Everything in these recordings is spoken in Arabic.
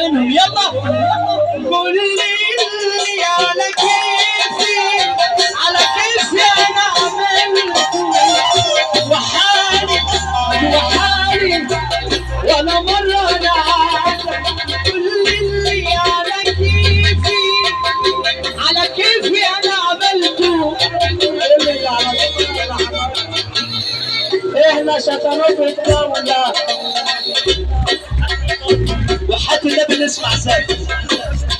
منهم. يلا كل اللي على كيفي على كيفي انا عملته، وحالي ولا مرة انا كل اللي على كيفي انا عملته. احنا شطرات الدولة وحتى النبي نسمع سوا.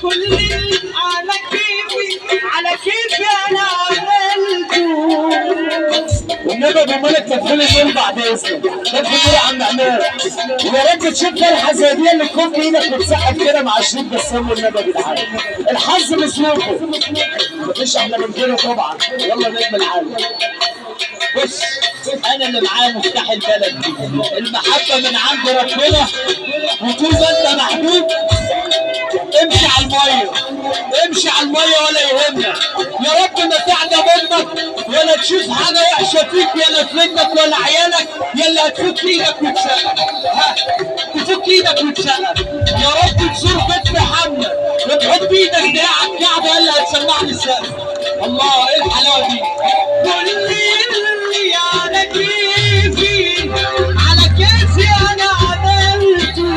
كل اللي على كيفي انا عملته. والنبي ابو ملك تدخلي دول بعد اذنك، تدخل دول يا عم عماد، ويا ريت تشوف فرحه زي دي اللي تكون ايدك وتسقف كده مع الشريط بسام والنبي يا جدعان. الحظ مسلوكه مفيش احلى من كده طبعا. يلا نجم العالم. بص انا اللي معايا مفتاح البلد، المحبه من عند ربنا، وطول ما انت محبوب امشي على الميه، امشي على الميه ولا يهمك. يا رب ما تعدى منك ولا تشوف حاجه وحشه فيك، يلا في منك ولا عيالك، يلا هتفك ايدك وتسقف. تفك ايدك وتسقف. يا رب تزور بيت محمد وتحط ايدك دي على الكعبه، يلا هتسمعني السقف. الله ايه الحلاوه دي. كل اللي على كيفي انا عملته،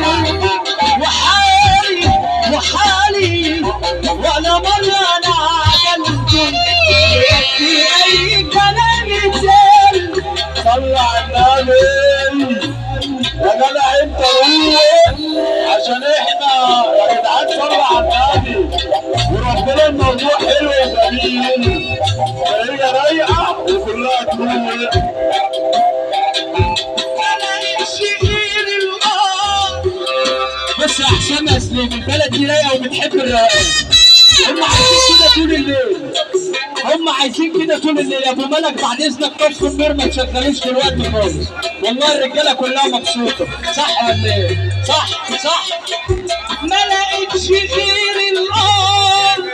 وحالي ولا مرة انا عملته. في اي كلام يتقال صلى على النبي يا جدع انت روح، عشان احنا يا جدعان صلى على النبي. وربنا الموضوع حلو وجميل، هي رايقه وكلها تروح. بس يا حسام يا سليم البلد دي رايقه وبتحب الروقان. هم عايزين كده طول الليل، هم عايزين كده طول الليل. يا ابو ملك بعد اذنك طفي النور ما تشغلوش دلوقتي خالص، والله الرجاله كلها مبسوطه. صح ولا ايه؟ صح. ما لقيتش غير الارض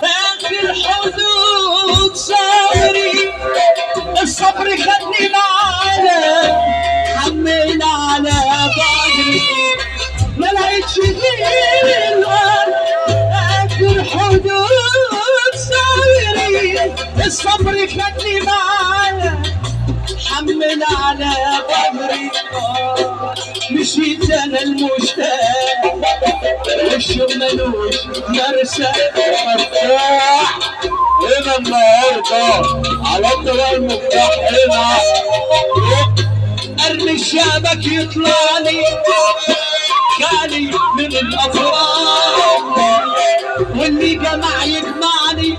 اخر حدود صبري، الصبر خدني معانا حمل على ظهري. ما لقيتش غير الارض اخر حدود صبري، الصبر خدني معانا حمل على ظهري. مشيت انا المشتاق والشوق ملوش مرسى مفتاح. هنا النهارده على الطريق المفتاح هنا، ارمي الشبك يطلع لي خالي من الافراح، واللي جمع يجمعني